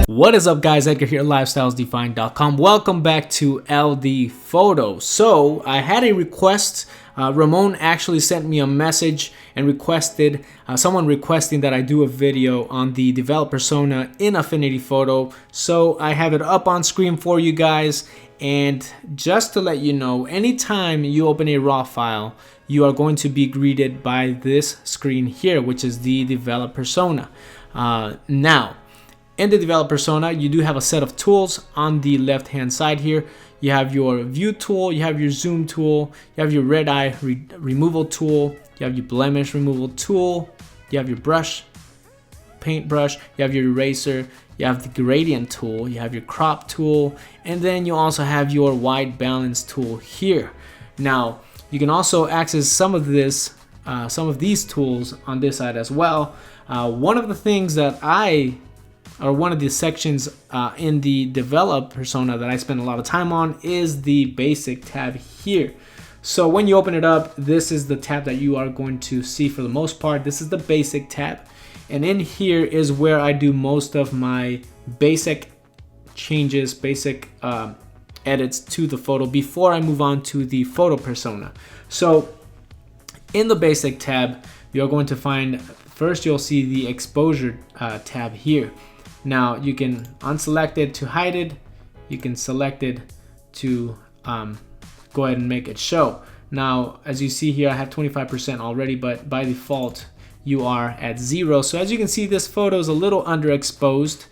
What is up, guys? Edgar here, lifestylesdefined.com. Welcome back to LD Photo. So I had a request. Ramon actually sent me a message and requested someone requesting that I do a video on the develop persona in Affinity Photo. So I have it up on screen for you guys. And just to let you know, anytime you open a raw file, you are going to be greeted by this screen here, which is the develop persona. Now, in the develop persona, you do have a set of tools on the left hand side here. You have your view tool, you have your zoom tool, you have your red eye removal tool, you have your blemish removal tool, you have your brush, paintbrush, you have your eraser, you have the gradient tool, you have your crop tool, and then you also have your white balance tool here. Now, you can also access some of these tools on this side as well. One of the things that one of the sections in the develop persona that I spend a lot of time on is the basic tab here. So when you open it up, this is the tab that you are going to see for the most part. This is the basic tab. And in here is where I do most of my basic changes, basic edits to the photo before I move on to the photo persona. So in the basic tab, you're going to find, first you'll see the exposure tab here. Now you can unselect it to hide it. You can select it to go ahead and make it show. Now, as you see here, I have 25% already, but by default, you are at 0. So as you can see, this photo is a little underexposed.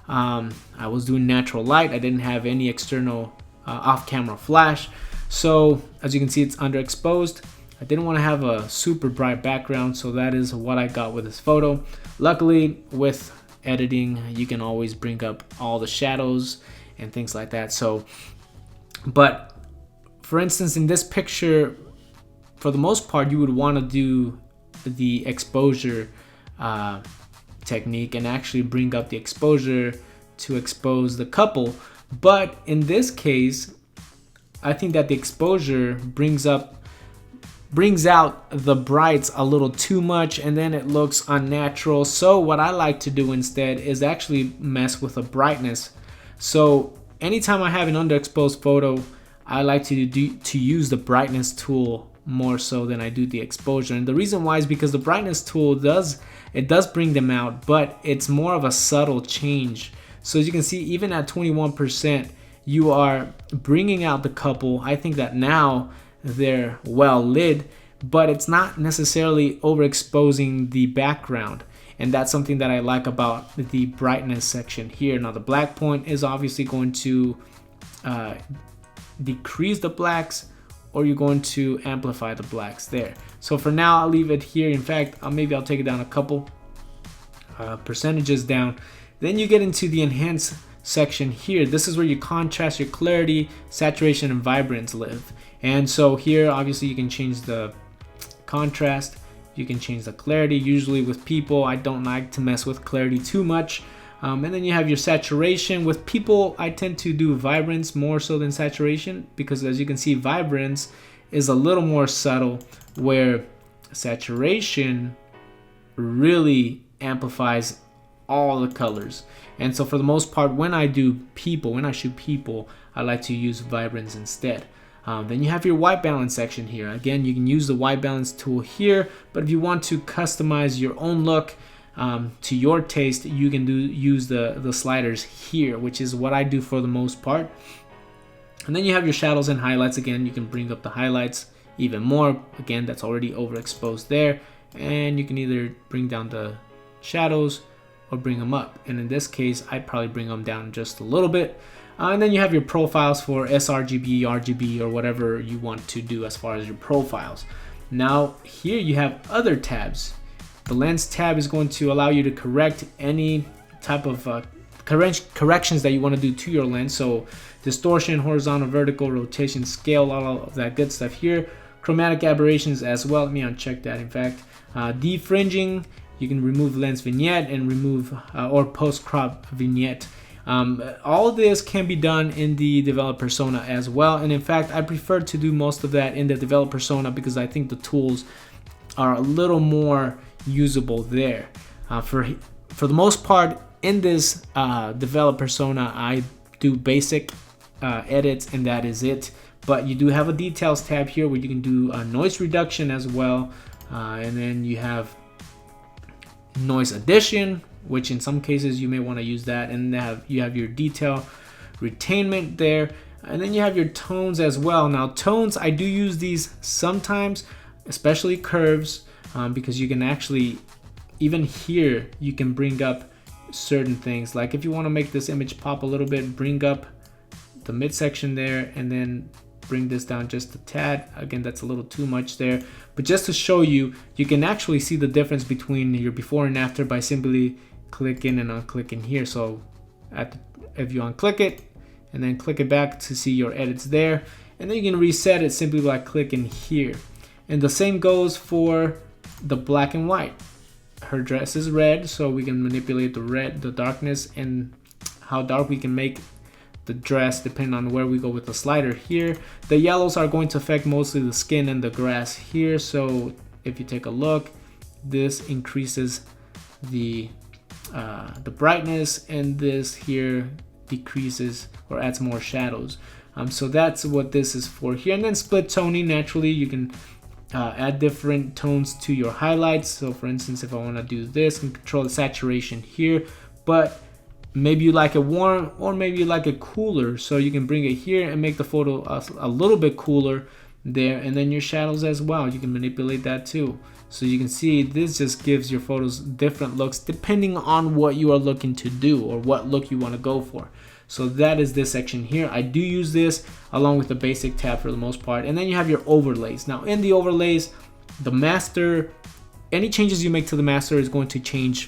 I was doing natural light. I didn't have any external off-camera flash. So as you can see, it's underexposed. I didn't want to have a super bright background, so that is what I got with this photo. Luckily, with editing, you can always bring up all the shadows and things like that. So, but for instance, in this picture, for the most part, you would want to do the exposure technique and actually bring up the exposure to expose the couple. But in this case, I think that the exposure brings out the brights a little too much, and then it looks unnatural. So what I like to do instead is actually mess with the brightness. So anytime I have an underexposed photo, I like to use the brightness tool more so than I do the exposure. And the reason why is because the brightness tool does bring them out, but it's more of a subtle change. So as you can see, even at 21%, you are bringing out the couple. I think that now they're well lit, but it's not necessarily overexposing the background, and that's something that I like about the brightness section here. Now the black point is obviously going to decrease the blacks, or you're going to amplify the blacks there. So for now, I'll leave it here. In fact, maybe I'll take it down a couple percentages down. Then you get into the enhance section here. This is where your contrast, your clarity, saturation, and vibrance live. And so here, obviously, you can change the contrast, you can change the clarity. Usually with people, I don't like to mess with clarity too much. And then you have your saturation. With people, I tend to do vibrance more so than saturation, because as you can see, vibrance is a little more subtle, where saturation really amplifies all the colors. And so for the most part, when I shoot people, I like to use vibrance instead. Then you have your white balance section here. Again, you can use the white balance tool here, but if you want to customize your own look to your taste, you can use the sliders here, which is what I do for the most part. And then you have your shadows and highlights. Again, you can bring up the highlights even more. Again, that's already overexposed there. And you can either bring down the shadows or bring them up. And in this case, I'd probably bring them down just a little bit. And then you have your profiles for sRGB, RGB, or whatever you want to do as far as your profiles. Now here you have other tabs. The lens tab is going to allow you to correct any type of corrections that you want to do to your lens. So distortion, horizontal, vertical, rotation, scale, all of that good stuff here. Chromatic aberrations as well. Let me uncheck that. In fact, defringing, you can remove lens vignette and remove or post crop vignette. All of this can be done in the develop persona as well, and in fact I prefer to do most of that in the develop persona because I think the tools are a little more usable there. For the most part, in this develop persona, I do basic edits, and that is it. But you do have a details tab here where you can do noise reduction as well, and then you have noise addition, which in some cases you may want to use that, and you have your detail retainment there, and then you have your tones as well. Now tones, I do use these sometimes, especially curves, because you can actually, even here, you can bring up certain things. Like if you want to make this image pop a little bit, bring up the midsection there, and then bring this down just a tad. Again, that's a little too much there, but just to show you, you can actually see the difference between your before and after by simply clicking and unclicking here. So if you unclick it and then click it back to see your edits there, and then you can reset it simply by clicking here. And the same goes for the black and white. Her dress is red, so we can manipulate the darkness, and how dark we can make the dress depending on where we go with the slider here. The yellows are going to affect mostly the skin and the grass here. So if you take a look, this increases the brightness, and this here decreases or adds more shadows. So that's what this is for here. And then split toning, naturally you can add different tones to your highlights. So for instance, if I want to do this and control the saturation here, but maybe you like it warm or maybe you like it cooler, so you can bring it here and make the photo a little bit cooler there. And then your shadows as well, you can manipulate that too. So you can see this just gives your photos different looks depending on what you are looking to do or what look you want to go for. So that is this section here. I do use this along with the basic tab for the most part. And then you have your overlays. Now in the overlays, the master, any changes you make to the master is going to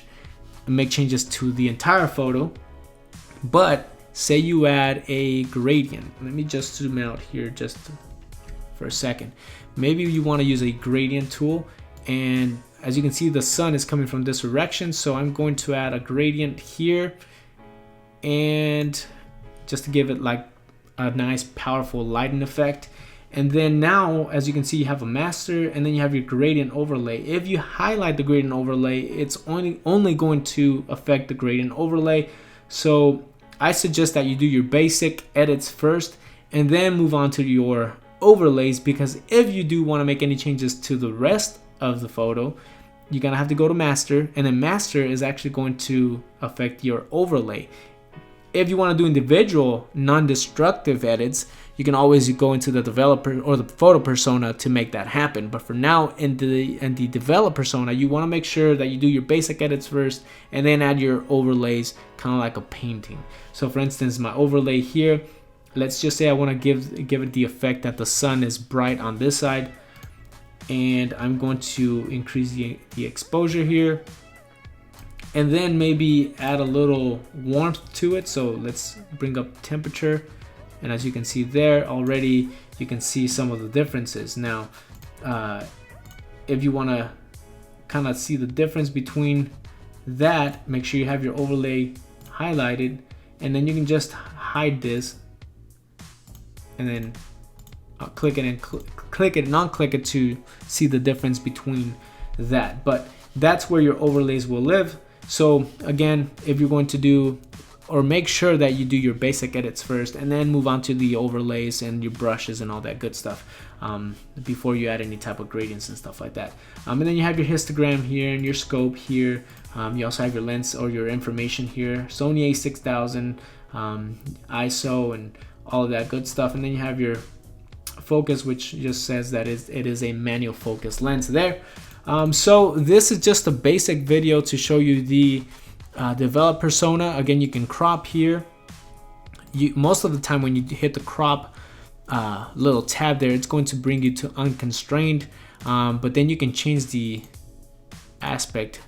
make changes to the entire photo. But say you add a gradient. Let me just zoom out here just for a second. Maybe you want to use a gradient tool, and as you can see, the sun is coming from this direction, so I'm going to add a gradient here, and just to give it like a nice powerful lighting effect. And then now, as you can see, you have a master, and then you have your gradient overlay. If you highlight the gradient overlay, it's only going to affect the gradient overlay. So I suggest that you do your basic edits first and then move on to your overlays, because if you do want to make any changes to the rest of the photo, you're gonna have to go to master, and then master is actually going to affect your overlay. If you want to do individual non-destructive edits, you can always go into the developer or the photo persona to make that happen. But for now, in the develop persona, you want to make sure that you do your basic edits first and then add your overlays, kind of like a painting. So for instance, my overlay here, let's just say I want to give it the effect that the sun is bright on this side, and I'm going to increase the exposure here, and then maybe add a little warmth to it. So let's bring up temperature, and as you can see there already, you can see some of the differences. Now if you want to kind of see the difference between that, make sure you have your overlay highlighted, and then you can just hide this and then click it and click it and unclick it to see the difference between that. But that's where your overlays will live. So again, if you're going to do, or make sure that you do your basic edits first and then move on to the overlays and your brushes and all that good stuff before you add any type of gradients and stuff like that. And then you have your histogram here and your scope here. You also have your lens or your information here, Sony a6000, ISO, and all of that good stuff. And then you have your focus, which just says that it is a manual focus lens there. So this is just a basic video to show you the develop persona. Again, you can crop here. Most of the time when you hit the crop little tab there, it's going to bring you to unconstrained, but then you can change the aspect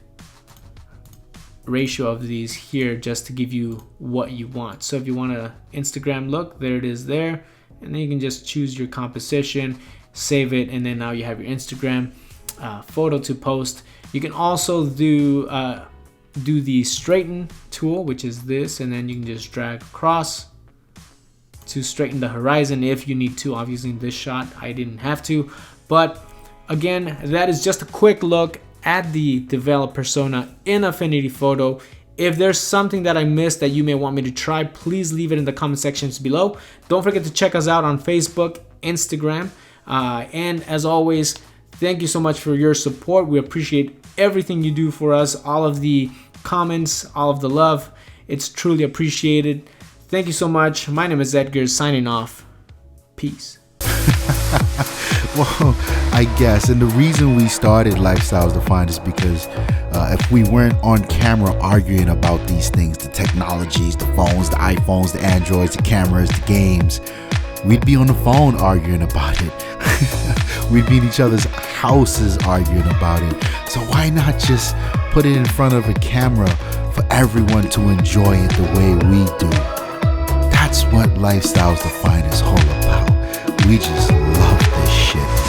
ratio of these here just to give you what you want. So if you want a Instagram look, there it is there, and then you can just choose your composition, save it, and then now you have your Instagram photo to post. You can also do the straighten tool, which is this, and then you can just drag across to straighten the horizon if you need to. Obviously in this shot I didn't have to, but again, that is just a quick look at the develop persona in Affinity Photo. If there's something that I missed that you may want me to try, please leave it in the comment sections below. Don't forget to check us out on Facebook, Instagram, and as always, thank you so much for your support. We appreciate everything you do for us, all of the comments, all of the love. It's truly appreciated. Thank you so much. My name is Edgar, signing off. Peace. Well, I guess. And the reason we started Lifestyles Defined is because if we weren't on camera arguing about these things, the technologies, the phones, the iPhones, the Androids, the cameras, the games, we'd be on the phone arguing about it. We'd be in each other's houses arguing about it. So why not just put it in front of a camera for everyone to enjoy it the way we do? That's what Lifestyles Defined is all about. We just love this shit.